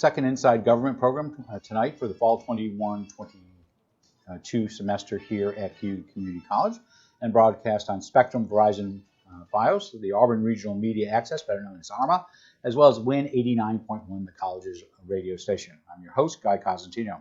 second Inside Government program tonight for the fall 21-22 semester here at Cayuga Community College, and broadcast on Spectrum, Verizon, Fios, the Auburn Regional Media Access, better known as ARMA, as well as WIN 89.1, the college's radio station. I'm your host, Guy Cosentino.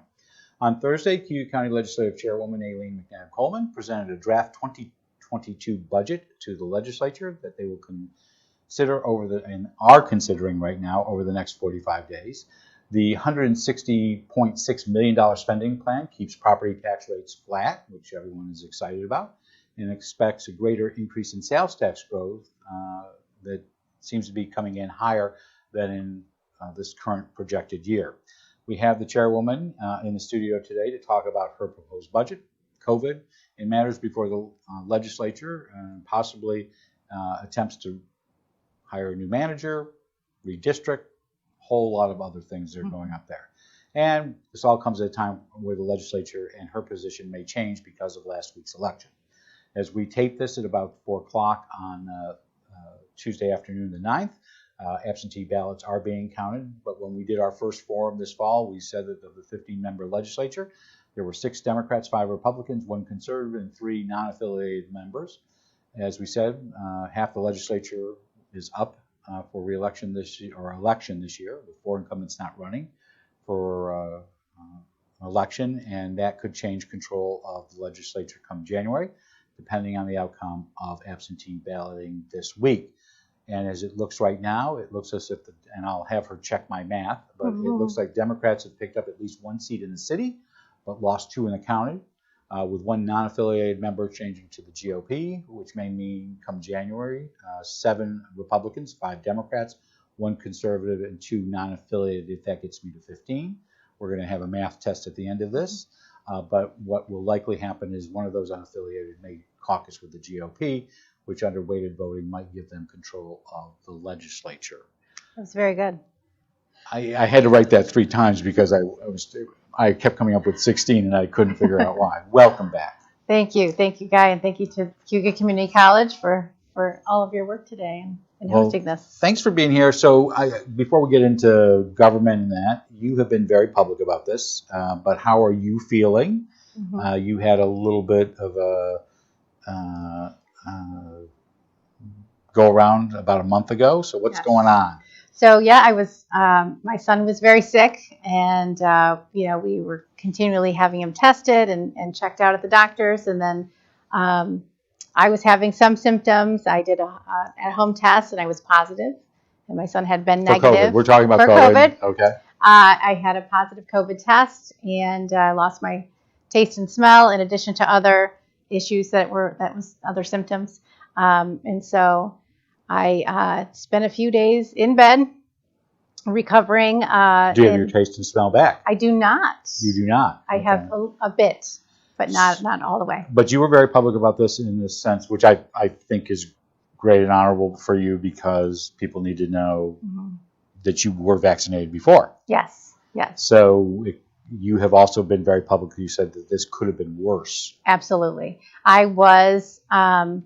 On Thursday, Cayuga County Legislative Chairwoman Aileen McNabb-Coleman presented a draft 2022 budget to the legislature that they will consider and are considering right now over the next 45 days. The $160.6 million spending plan keeps property tax rates flat, which everyone is excited about, and expects a greater increase in sales tax growth that seems to be coming in higher than in this current projected year. We have the chairwoman in the studio today to talk about her proposed budget, COVID, and matters before the legislature, and possibly attempts to hire a new manager, redistrict, a whole lot of other things that are going up there. And this all comes at a time where the legislature and her position may change because of last week's election. As we tape this at about 4 o'clock on Tuesday afternoon, the 9th, absentee ballots are being counted, but when we did our first forum this fall, we said that of the 15-member legislature, there were 6 Democrats, 5 Republicans, 1 conservative, and 3 non-affiliated members. As we said, half the legislature is up for re-election this year, or election this year, with 4 incumbents not running for election, and that could change control of the legislature come January, depending on the outcome of absentee balloting this week. And as it looks right now, it looks as if, and I'll have her check my math, but it looks like Democrats have picked up at least 1 seat in the city, but lost 2 in the county, with 1 non-affiliated member changing to the GOP, which may mean come January, 7 Republicans, 5 Democrats, 1 conservative, and 2 non-affiliated, if that gets me to 15. We're going to have a math test at the end of this, but what will likely happen is one of those unaffiliated may caucus with the GOP, which under weighted voting might give them control of the legislature. That's very good. I had to write that 3 times because I kept coming up with 16 and I couldn't figure out why. Welcome back. Thank you, Guy, and thank you to Cayuga Community College for all of your work today and hosting this. Thanks for being here. So before we get into government and that, you have been very public about this, but how are you feeling? You had a little bit of a go around about a month ago. So what's going on? So I was. My son was very sick, and we were continually having him tested and checked out at the doctors. And then I was having some symptoms. I did a at-home test, and I was positive. And my son had been negative. COVID. We're talking about COVID. Okay. I had a positive COVID test, and I lost my taste and smell, in addition to other issues that was other symptoms. And so I spent a few days in bed recovering. Do you have your taste and smell back? I do not. You do not? I have a bit, but not all the way. But you were very public about this in this sense, which I think is great and honorable for you, because people need to know that you were vaccinated before. Yes. So you have also been very public. You said that this could have been worse. Absolutely. I was, I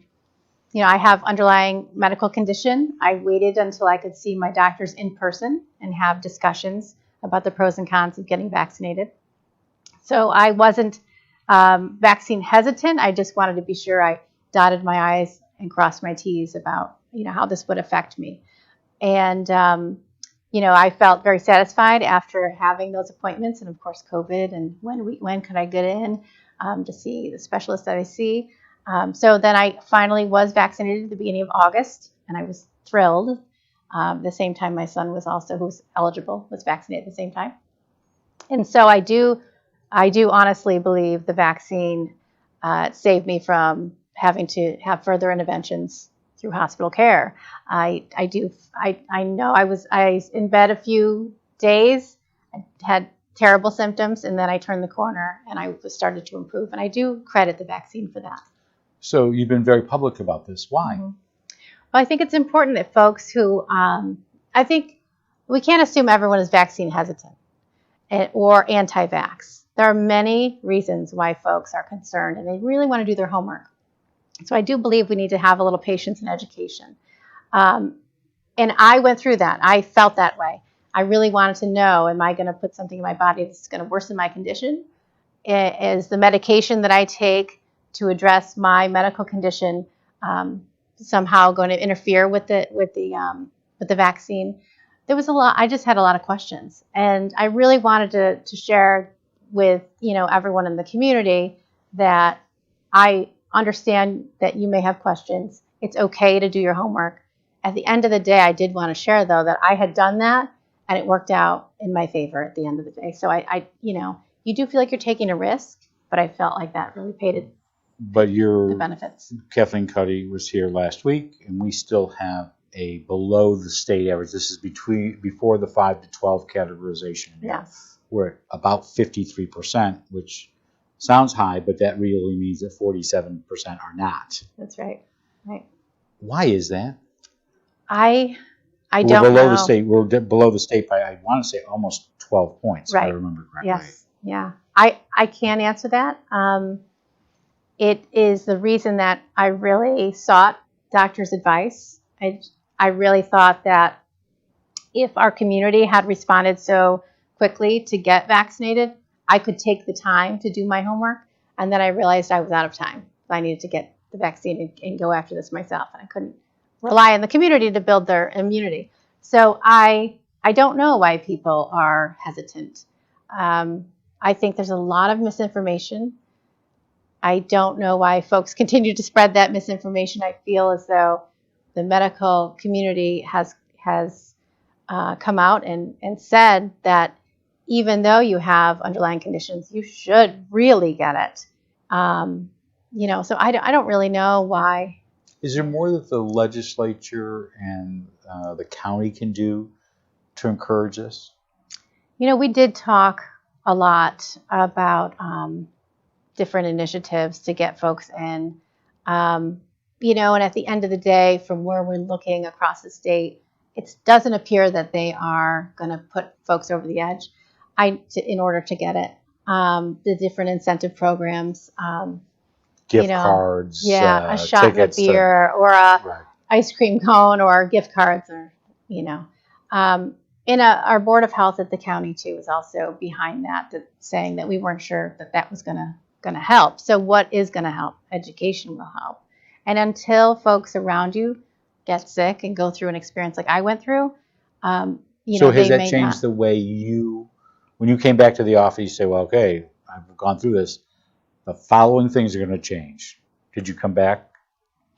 have underlying medical condition. I waited until I could see my doctors in person and have discussions about the pros and cons of getting vaccinated. So I wasn't vaccine hesitant. I just wanted to be sure I dotted my I's and crossed my T's about, how this would affect me. And, I felt very satisfied after having those appointments, and of course COVID, and when could I get in to see the specialist that I see. So then I finally was vaccinated at the beginning of August, and I was thrilled. The same time my son was also, who's eligible, was vaccinated at the same time. And so I do honestly believe the vaccine saved me from having to have further interventions through hospital care. I know I was in bed a few days. I had terrible symptoms, and then I turned the corner and I started to improve. And I do credit the vaccine for that. So you've been very public about this. Why? Well, I think it's important that folks who, I think we can't assume everyone is vaccine hesitant or anti-vax. There are many reasons why folks are concerned, and they really want to do their homework. So I do believe we need to have a little patience and education. And I went through that. I felt that way. I really wanted to know, am I going to put something in my body that's going to worsen my condition? Is the medication that I take to address my medical condition somehow going to interfere with the vaccine? There was a lot. I just had a lot of questions, and I really wanted to share with everyone in the community that I understand that you may have questions. It's okay to do your homework. At the end of the day, I did want to share, though, that I had done that, and it worked out in my favor at the end of the day. So I you do feel like you're taking a risk, but I felt like that really paid the benefits. Kathleen Cuddy was here last week, and we still have a below the state average. This is before the 5 to 12 categorization. Yes. We're at about 53%, which sounds high, but that really means that 47% are not. That's right. Right. Why is that? I we're don't below know. the state. We're below the state by, I want to say, almost 12 points, right. if I remember correctly. Yes. Yeah. I can't answer that. It is the reason that I really sought doctor's advice. I really thought that if our community had responded so quickly to get vaccinated, I could take the time to do my homework. And then I realized I was out of time. I needed to get the vaccine and go after this myself. And I couldn't rely on the community to build their immunity. So I don't know why people are hesitant. I think there's a lot of misinformation. I don't know why folks continue to spread that misinformation. I feel as though the medical community has come out and said that even though you have underlying conditions, you should really get it. So I don't really know why. Is there more that the legislature and the county can do to encourage this? We did talk a lot about different initiatives to get folks in. And at the end of the day, from where we're looking across the state, it doesn't appear that they are going to put folks over the edge in order to get it. The different incentive programs, gift cards, a shot of beer, or a ice cream cone, or gift cards, or our Board of Health at the county too is also behind that saying that we weren't sure that was going to help. So what is going to help? Education will help. And until folks around you get sick and go through an experience like I went through, so has that changed the way when you came back to the office, you say, well, okay, I've gone through this, the following things are going to change. Did you come back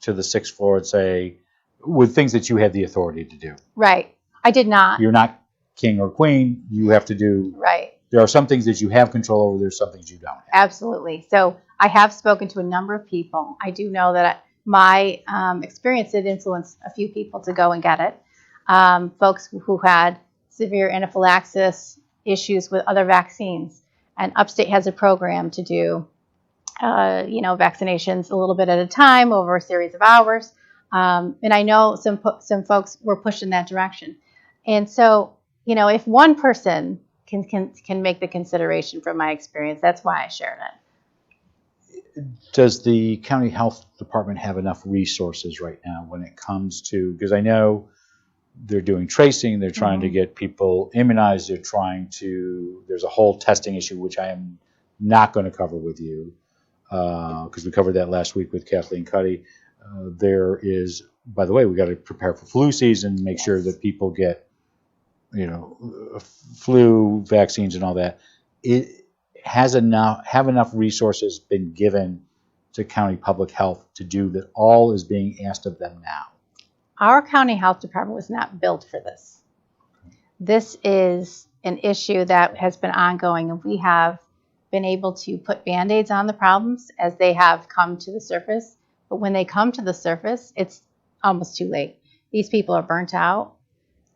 to the 6th floor and say, with things that you had the authority to do? Right. I did not. You're not king or queen. You have to do. Right. There are some things that you have control over. There's some things you don't have. Absolutely. So I have spoken to a number of people. I do know that my experience did influence a few people to go and get it. Folks who had severe anaphylaxis issues with other vaccines. And Upstate has a program to do, vaccinations a little bit at a time over a series of hours. And I know some folks were pushed in that direction. And so, if one person can make the consideration from my experience, that's why I shared it. Does the county health department have enough resources right now when it comes to, because I know they're doing tracing, they're trying to get people immunized, there's a whole testing issue, which I am not going to cover with you, because we covered that last week with Kathleen Cuddy. There is, by the way, we got to prepare for flu season, make sure that people get, flu vaccines and all that. Have enough resources been given to county public health to do that all is being asked of them now? Our county health department was not built for this. This is an issue that has been ongoing, and we have been able to put Band-Aids on the problems as they have come to the surface. But when they come to the surface, it's almost too late. These people are burnt out,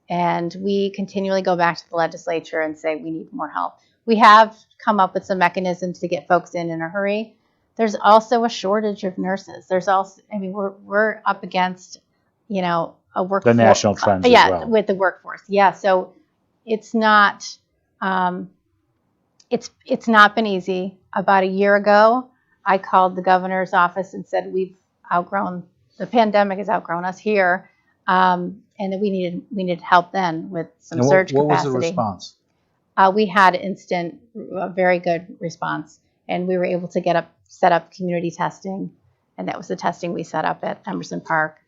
and we continually go back to the legislature and say we need more help. We have come up with some mechanisms to get folks in a hurry. There's also a shortage of nurses. There's also, we're up against, a workforce. The national trends as well. With the workforce. Yeah, so it's not, it's not been easy. About a year ago, I called the governor's office and said, the pandemic has outgrown us here. And and then we needed help then with some And surge what was capacity. the response? We had a very good response, and we were able to set up community testing, and that was the testing we set up at Emerson Park,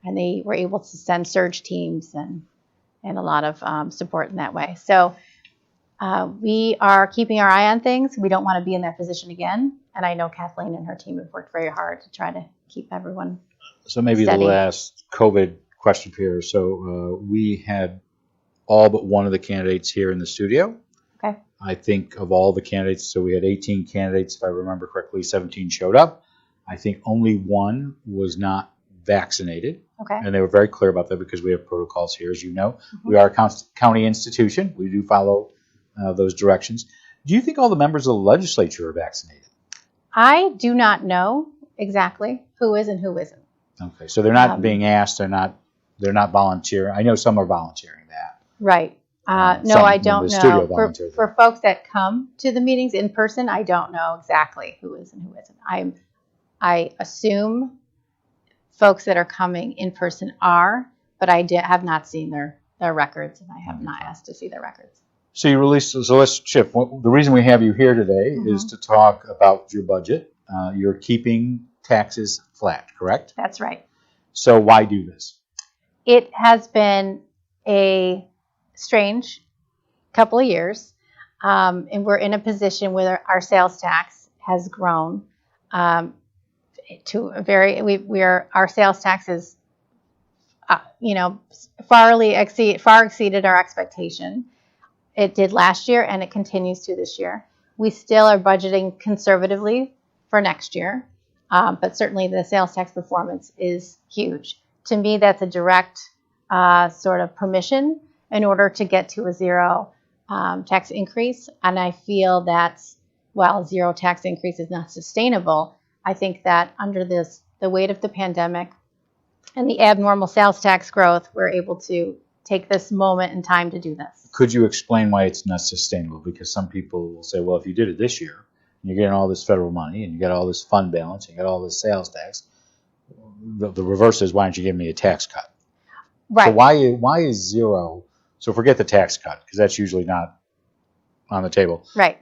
and they were able to send surge teams and a lot of support in that way. So we are keeping our eye on things. We don't want to be in that position again, and I know Kathleen and her team have worked very hard to try to keep everyone So maybe steady. the last COVID question here. So we had all but one of the candidates here in the studio. Okay. I think of all the candidates, so we had 18 candidates, if I remember correctly, 17 showed up. I think only one was not vaccinated. Okay. And they were very clear about that because we have protocols here, as you know. We are a county institution. We do follow those directions. Do you think all the members of the legislature are vaccinated? I do not know exactly who is and who isn't. Okay, so they're not being asked. They're not volunteering. I know some are volunteering that. right. No, Some I in don't the studio know. volunteer For folks that come to the meetings in person, I don't know exactly who is and who isn't. I assume folks that are coming in person are, but I have not seen their records, and I have not asked to see their records. So you released. So let's shift. The reason we have you here today is to talk about your budget. You're keeping taxes flat, correct? That's right. So why do this? It has been a strange couple of years, and we're in a position where our sales tax has grown to a very. Our sales tax is, far exceeded our expectation. It did last year, and it continues to this year. We still are budgeting conservatively for next year, but certainly the sales tax performance is huge. To me, that's a direct sort of permission in order to get to a zero tax increase. And I feel that while zero tax increase is not sustainable, I think that under the weight of the pandemic and the abnormal sales tax growth, we're able to take this moment in time to do this. Could you explain why it's not sustainable? Because some people will say, well, if you did it this year, and you're getting all this federal money, and you get all this fund balance, and you get all this sales tax, the reverse is, why don't you give me a tax cut? Right. So why is zero? So forget the tax cut, because that's usually not on the table. Right.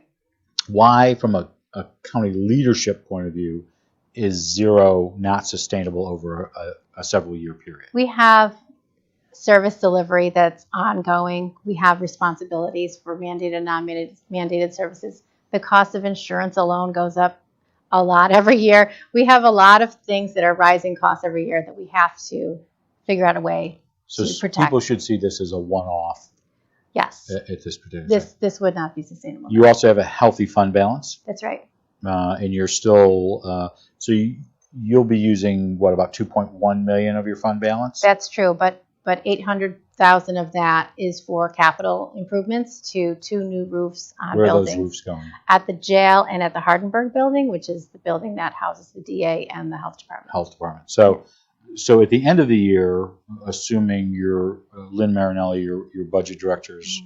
Why, from a county leadership point of view, is zero not sustainable over a several-year period? We have service delivery that's ongoing. We have responsibilities for mandated and non-mandated services. The cost of insurance alone goes up a lot every year. We have a lot of things that are rising costs every year that we have to figure out a way to protect. People should see this as a one-off. Yes. At this particular time. This would not be sustainable. You also have a healthy fund balance. That's right. And you're still you'll be using about 2.1 million of your fund balance? That's true, but 800,000 of that is for capital improvements to 2 new roofs on Where buildings. are those roofs going? At the jail and at the Hardenberg building, which is the building that houses the DA and the health department. Health department. So at the end of the year, assuming your Lynn Marinelli, your budget director's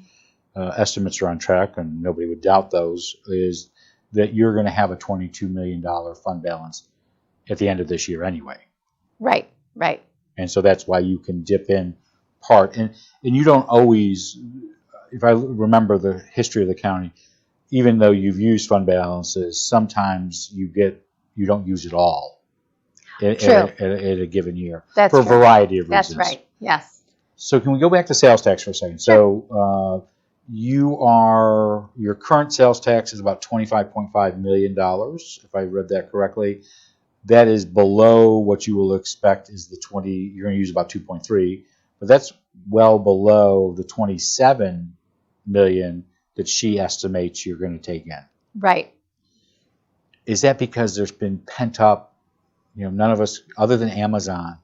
estimates are on track, and nobody would doubt those, is that you're going to have a $22 million fund balance at the end of this year anyway. Right. And so that's why you can dip in part. And you don't always, if I remember the history of the county, even though you've used fund balances, sometimes you don't use it all at a given year. That's for a true. variety of reasons. That's right. Yes. So can we go back to sales tax for a second? Sure. So your current sales tax is about $25.5 million, if I read that correctly. That is below what you will expect is you're going to use about 2.3, but that's well below the 27 million that she estimates you're going to take in. Right. Is that because there's been pent up, none of us, other than Amazon,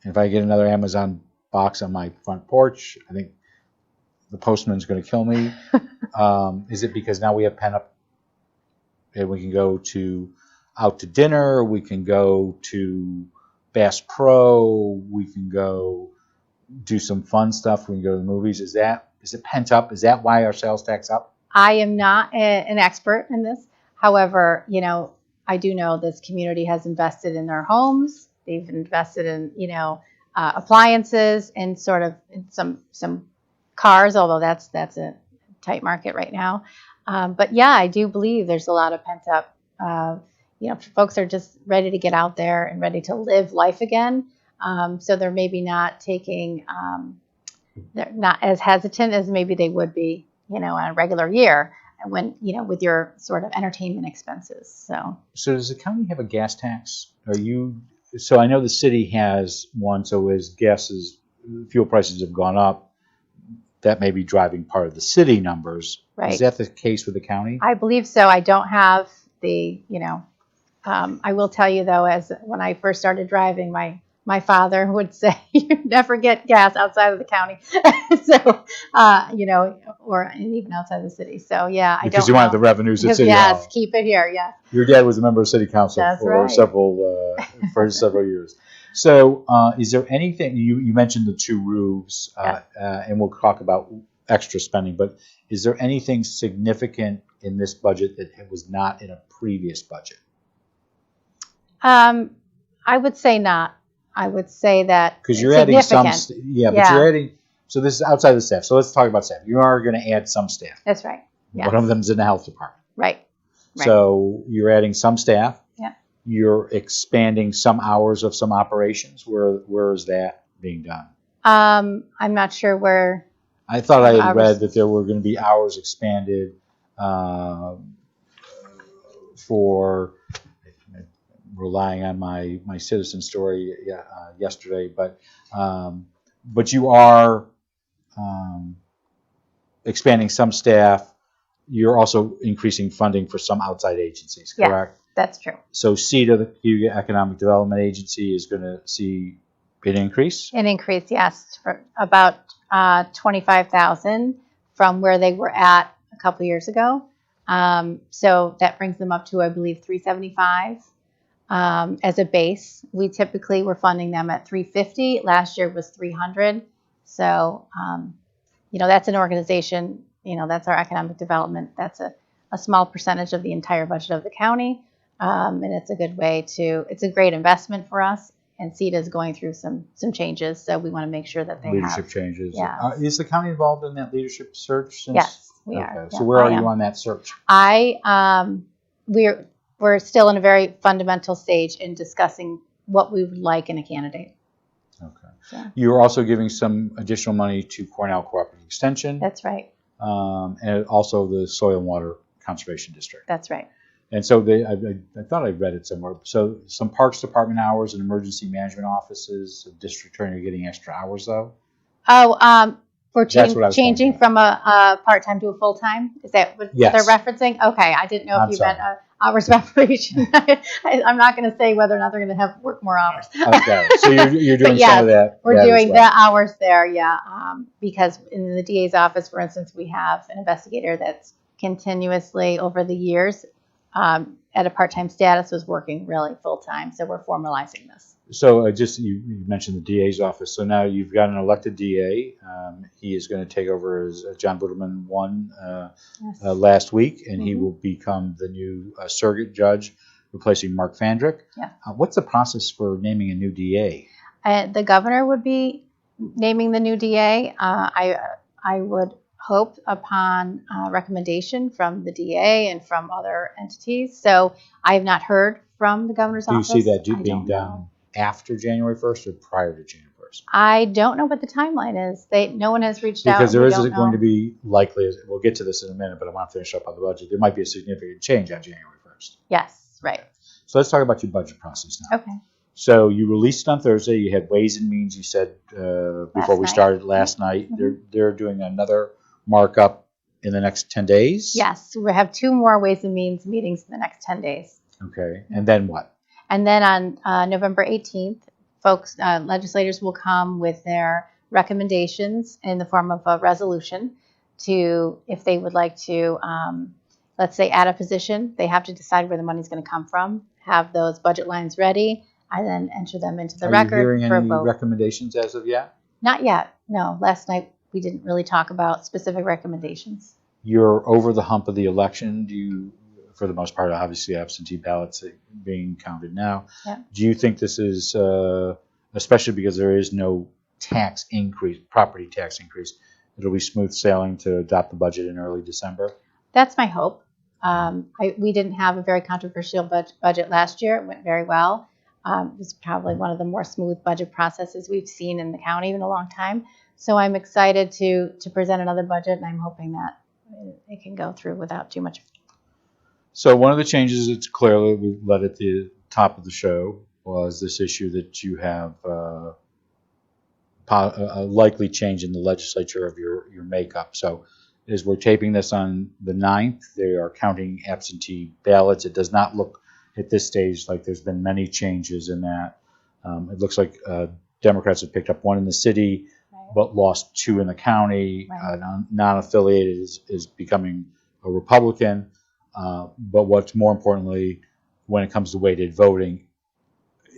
if I get another Amazon box on my front porch, I think the postman's going to kill me. Is it because now we have pent up and we can go out to dinner, we can go to Bass Pro, we can go do some fun stuff, we can go to the movies? Is it pent up? Is that why our sales tax up? I am not an expert in this. However, I do know this community has invested in their homes. They've invested in, appliances and sort of some cars, although that's a tight market right now. But yeah, I do believe there's a lot of pent up. Folks are just ready to get out there and ready to live life again. So they're maybe not taking, they're not as hesitant as maybe they would be, on a regular year when, with your sort of entertainment expenses. So does the county have a gas tax? So I know the city has one. So as fuel prices have gone up, that may be driving part of the city numbers. Right. Is that the case with the county? I believe so. I don't have the, I will tell you though, as when I first started driving, my father would say, "You never get gas outside of the county," so and even outside the city. So yeah, I don't. Because you want the revenues at City Hall. Yes, keep it here. Yes. Your dad was a member of City Council for several years. So, is there anything you mentioned the two roofs, and we'll talk about extra spending, but is there anything significant in this budget that was not in a previous budget? I would say not. I would say that because you're adding some, but you're adding. So this is outside of the staff. So let's talk about staff. You are going to add some staff. That's right. Yes. One of them is in the health department. Right. So you're adding some staff. Yeah. You're expanding some hours of some operations. Where is that being done? I'm not sure where. I thought I had read that there were going to be hours expanded for. Relying on my citizen story yesterday, but you are expanding some staff. You're also increasing funding for some outside agencies, correct? Yes, that's true. So CETA, the Cayuga Economic Development Agency, is going to see an increase? An increase, yes, for about $25,000 from where they were at a couple years ago. So that brings them up to, I believe, $375. As a base. We typically were funding them at $350. Last year was $300. So, that's an organization, that's our economic development. That's a small percentage of the entire budget of the county. And it's a good way it's a great investment for us. And CETA is going through some changes. So we want to make sure that they leadership changes. Yeah. Is the county involved in that leadership search? Yes, we are. So where are you on that search? We're still in a very fundamental stage in discussing what we would like in a candidate. Okay. So. You're also giving some additional money to Cornell Cooperative Extension. That's right. And also the Soil and Water Conservation District. That's right. And so I thought I read it somewhere. So some Parks Department hours and emergency management offices, district attorney are getting extra hours though? We're changing from a part-time to a full-time? Is that what they're referencing? Okay, I didn't know if you meant hours of operation. I'm not going to say whether or not they're going to work more hours. Okay, so you're doing some of that. We're doing the hours there, because in the DA's office, for instance, we have an investigator that's continuously over the years at a part-time status was working really full-time, so we're formalizing this. So you mentioned the DA's office. So now you've got an elected DA. He is going to take over as John Budelman won last week, and he will become the new surrogate judge, replacing Mark Fandrick. Yeah. What's the process for naming a new DA? The governor would be naming the new DA. I would hope upon recommendation from the DA and from other entities. So I have not heard from the governor's office. Do you see that being done after January 1st or prior to January 1st? I don't know what the timeline is. No one has reached out. Because there is going to be likely, we'll get to this in a minute, but I want to finish up on the budget. There might be a significant change on January 1st. Yes, right. So let's talk about your budget process now. Okay. So you released it on Thursday. You had Ways and Means, you said before we started last night. They're doing another markup in the next 10 days? Yes. We have 2 more Ways and Means meetings in the next 10 days. Okay. And then what? And then on November 18th, legislators will come with their recommendations in the form of a resolution to, if they would like to, let's say, add a position, they have to decide where the money's going to come from, have those budget lines ready, and then enter them into the record. Are you hearing for any vote. recommendations as of yet? Not yet. No. Last night we didn't really talk about specific recommendations. You're over the hump of the election. Do you, for the most part, obviously absentee ballots being counted now. Yeah. Do you think this is especially because there is no tax increase, property tax increase. It'll be smooth sailing to adopt the budget in early December. That's my hope. We didn't have a very controversial budget last year. It went very well. It was probably one of the more smooth budget processes we've seen in the county in a long time. So I'm excited to present another budget, and I'm hoping that it can go through without too much. So one of the changes that's clearly we led at the top of the show was this issue that you have a likely change in the legislature of your makeup. So as we're taping this on the 9th, they are counting absentee ballots. It does not look at this stage like there's been many changes in that. It looks like Democrats have picked up one in the city, but lost 2 in the county. Non-affiliated is becoming a Republican. But what's more importantly, when it comes to weighted voting,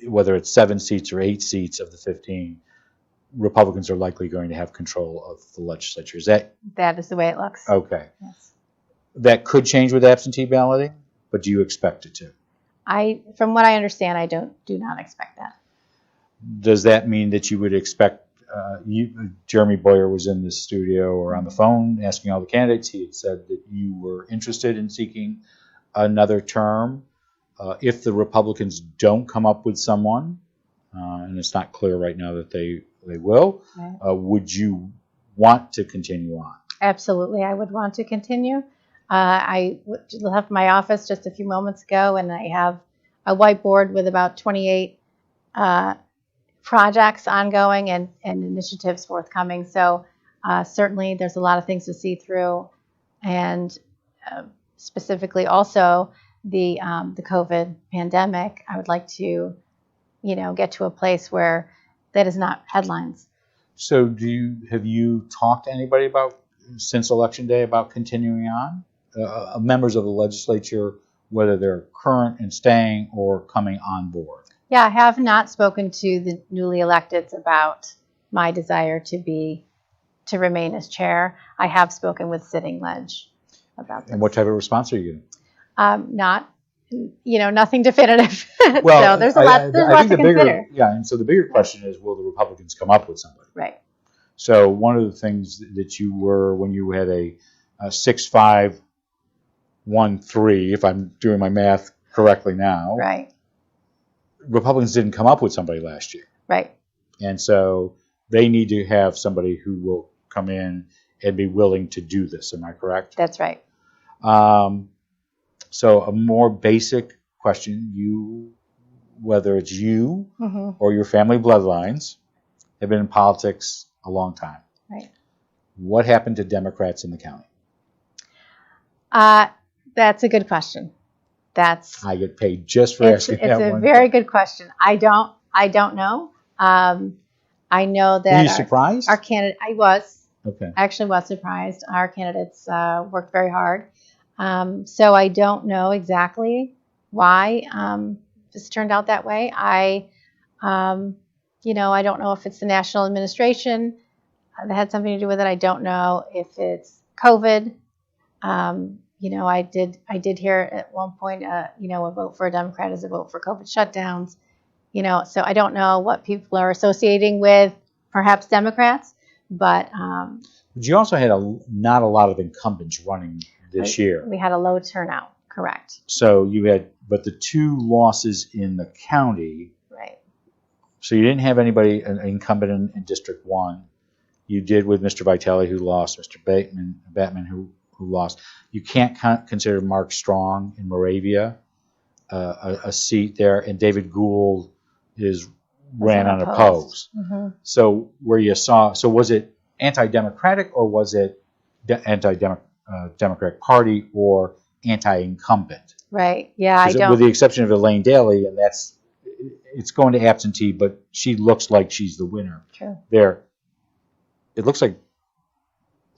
whether it's 7 seats or 8 seats of the 15, Republicans are likely going to have control of the legislature. Is that? That is the way it looks. Okay. Yes. That could change with absentee balloting, but do you expect it to? From what I understand, I do not expect that. Does that mean that you would expect? Jeremy Boyer was in the studio or on the phone asking all the candidates. He had said that you were interested in seeking another term. If the Republicans don't come up with someone, and it's not clear right now that they will, would you want to continue on? Absolutely, I would want to continue. I left my office just a few moments ago, and I have a whiteboard with about 28 projects ongoing and initiatives forthcoming. So certainly there's a lot of things to see through, and specifically also the COVID pandemic. I would like to, get to a place where that is not headlines. So have you talked to anybody since Election Day about continuing on? Members of the legislature, whether they're current and staying or coming on board? Yeah, I have not spoken to the newly electeds about my desire to remain as chair. I have spoken with sitting ledge about this. And what type of response are you getting? Nothing definitive. Well, so there's a lot to consider. And so the bigger question is, will the Republicans come up with somebody? Right. So one of the things that you were, when you had a 6-5-1-3, if I'm doing my math correctly now. Right. Republicans didn't come up with somebody last year. Right. And so they need to have somebody who will come in and be willing to do this. Am I correct? That's right. So a more basic question, whether it's you or your family bloodlines, have been in politics a long time. Right. What happened to Democrats in the county? That's a good question. I get paid just for asking that one. It's a very good question. I don't know. I know that. Were you surprised? Our candidate, I was. Okay. I actually was surprised. Our candidates worked very hard. So I don't know exactly why this turned out that way. I don't know if it's the national administration that had something to do with it. I don't know if it's COVID. I did hear at one point, a vote for a Democrat is a vote for COVID shutdowns. So I don't know what people are associating with perhaps Democrats, but you also had not a lot of incumbents running this year. We had a low turnout, correct. So but the 2 losses in the county. Right. So you didn't have anybody, an incumbent in District 1. You did with Mr. Vitale, who lost, Mr. Batman, who lost. You can't consider Mark Strong in Moravia a seat there, and David Gould ran unopposed. Mm-hmm. So was it anti-democratic, or was it anti-democratic party, or anti-incumbent? Right. Yeah, I don't. With the exception of Elaine Daly, and it's going to absentee, but she looks like she's the winner. True. There, it looks like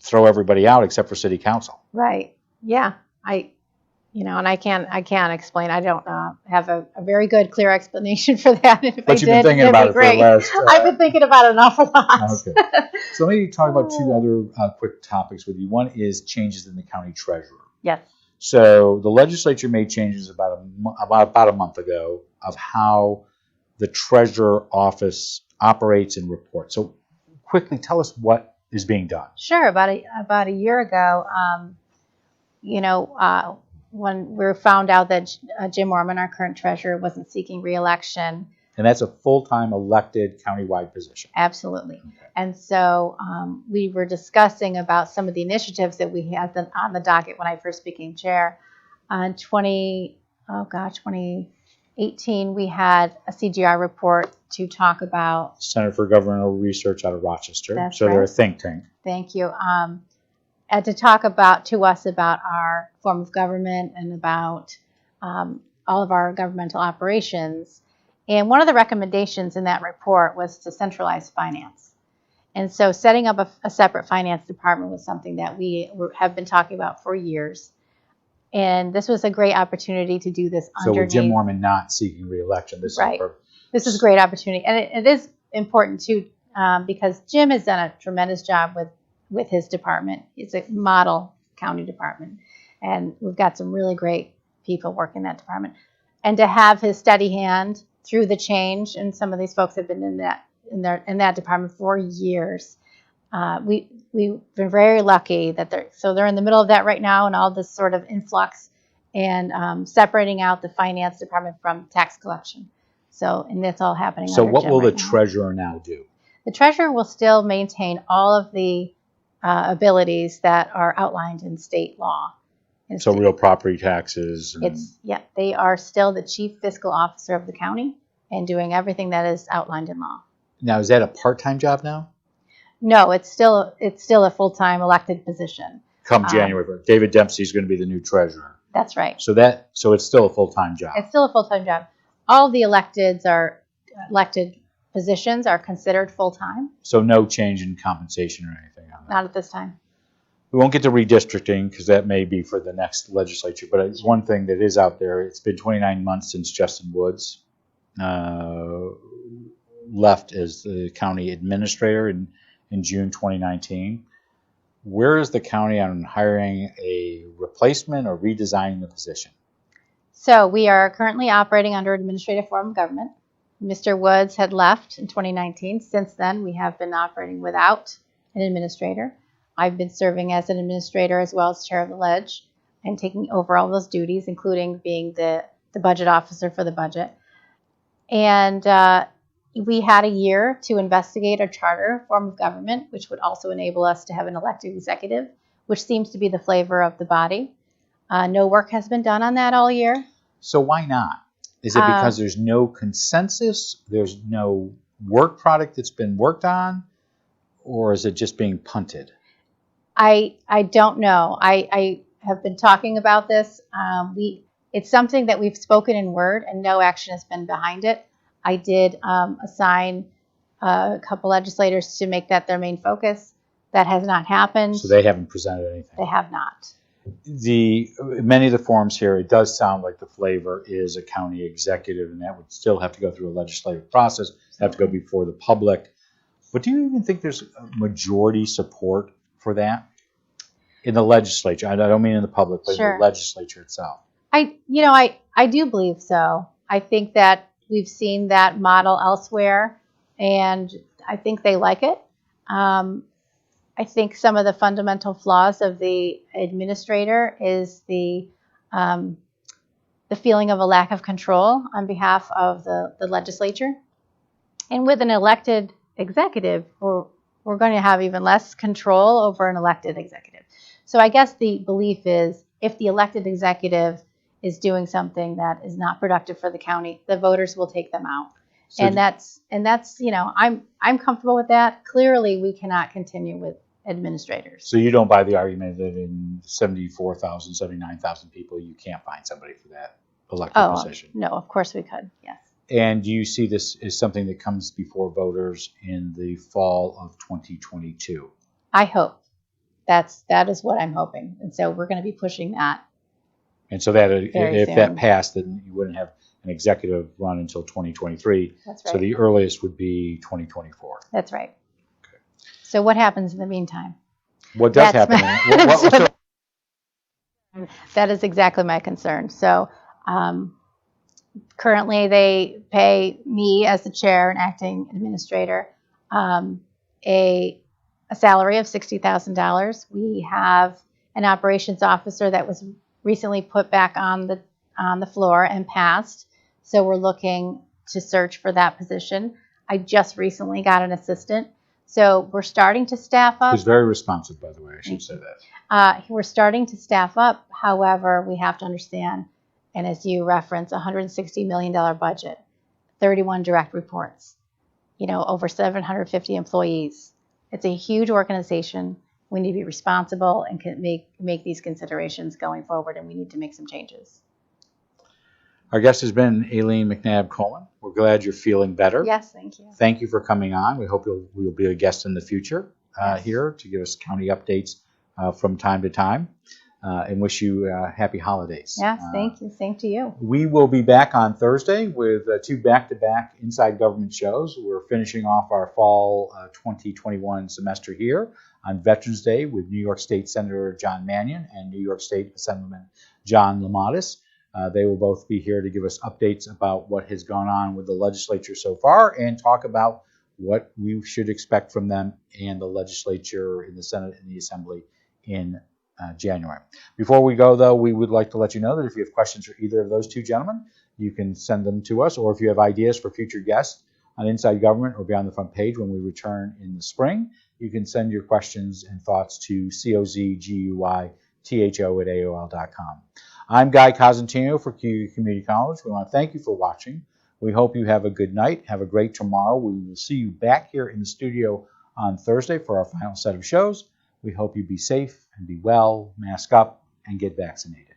throw everybody out except for city council. Right. Yeah. And I can't explain. I don't have a very good, clear explanation for that. But you've been thinking about it for the last. I've been thinking about it an awful lot. Okay. So let me talk about 2 other quick topics with you. One is changes in the county treasurer. Yes. So the legislature made changes about a month ago of how the treasurer office operates and reports. So quickly tell us what is being done. Sure. About a year ago, when we found out that Jim Orman, our current treasurer, wasn't seeking re-election. And that's a full-time elected countywide position. Absolutely. Okay. And so we were discussing about some of the initiatives that we had on the docket when I first became chair. In 2018, we had a CGR report to talk about. Center for Governmental Research out of Rochester. That's so right. They're a think tank. Thank you. And to talk to us about our form of government and about all of our governmental operations. And one of the recommendations in that report was to centralize finance. And so setting up a separate finance department was something that we have been talking about for years. And this was a great opportunity to do this So underneath. with Jim Orman not seeking re-election, this Right. is This is a great opportunity. And it is important, too, because Jim has done a tremendous job with his department. It's a model county department. And we've got some really great people working that department. And to have his steady hand through the change, and some of these folks have been in that department for years. We've been very lucky that they're in the middle of that right now, and all this sort of influx and separating out the finance department from tax collection. And that's all happening. So what will the now. treasurer now do? The treasurer will still maintain all of the abilities that are outlined in state law. So real property taxes. They are still the chief fiscal officer of the county and doing everything that is outlined in law. Now, is that a part-time job now? No, it's still a full-time elected position. Come January 1st. David Dempsey is going to be the new treasurer. That's right. So it's still a full-time job. It's still a full-time job. All the elected positions are considered full-time. So no change in compensation or anything on that? Not at this time. We won't get to redistricting because that may be for the next legislature. But it's one thing that is out there. It's been 29 months since Justin Woods left as the county administrator in June 2019. Where is the county on hiring a replacement or redesigning the position? So we are currently operating under administrative form of government. Mr. Woods had left in 2019. Since then, we have been operating without an administrator. I've been serving as an administrator as well as chair of the ledge and taking over all those duties, including being the budget officer for the budget. And we had a year to investigate a charter form of government, which would also enable us to have an elected executive, which seems to be the flavor of the body. No work has been done on that all year. So why not? Is it because there's no consensus? There's no work product that's been worked on? Or is it just being punted? I don't know. I have been talking about this. It's something that we've spoken in word and no action has been behind it. I did assign a couple legislators to make that their main focus. That has not happened. So they haven't presented anything. They have not. Many of the forms here, it does sound like the flavor is a county executive, and that would still have to go through a legislative process, have to go before the public. But do you even think there's majority support for that in the legislature? I don't mean in the public, but Sure. in the legislature itself. I do believe so. I think that we've seen that model elsewhere, and I think they like it. I think some of the fundamental flaws of the administrator is the feeling of a lack of control on behalf of the legislature. And with an elected executive, we're going to have even less control over an elected executive. So I guess the belief is if the elected executive is doing something that is not productive for the county, the voters will take them out. So and that's I'm comfortable with that. Clearly, we cannot continue with administrators. So you don't buy the argument that in 74,000, 79,000 people, you can't find somebody for that elected position? No, of course we could, yes. And do you see this as something that comes before voters in the fall of 2022? I hope. That is what I'm hoping. And so we're going to be pushing that. And so that if soon. that passed, then you wouldn't have an executive run until 2023. That's right. So the earliest would be 2024. That's right. Okay. So what happens in the meantime? What does happen? That is exactly my concern. So Currently, they pay me as the chair and acting administrator a salary of $60,000. We have an operations officer that was recently put back on the floor and passed. So we're looking to search for that position. I just recently got an assistant. So we're starting to staff up. She's very responsive, by the way. I should say that. We're starting to staff up. However, we have to understand, and as you reference, $160 million budget, 31 direct reports, over 750 employees. It's a huge organization. We need to be responsible and can make these considerations going forward, and we need to make some changes. Our guest has been Aileen McNabb-Coleman. We're glad you're feeling better. Yes, thank you. Thank you for coming on. We hope you'll be a guest in the future Yes. here to give us county updates from time to time, and wish you happy holidays. Yes, thank you. Same to you. We will be back on Thursday with 2 back-to-back Inside Government shows. We're finishing off our fall 2021 semester here on Veterans Day with New York State Senator John Mannion and New York State Assemblyman John Lamatis. They will both be here to give us updates about what has gone on with the legislature so far and talk about what we should expect from them and the legislature in the Senate and the Assembly in January. Before we go, though, we would like to let you know that if you have questions for either of those two gentlemen, you can send them to us, or if you have ideas for future guests on Inside Government or Beyond the Front Page when we return in the spring, you can send your questions and thoughts to cozguytho@aol.com. I'm Guy Cosentino for Cayuga Community College. We want to thank you for watching. We hope you have a good night. Have a great tomorrow. We will see you back here in the studio on Thursday for our final set of shows. We hope you be safe and be well, mask up, and get vaccinated.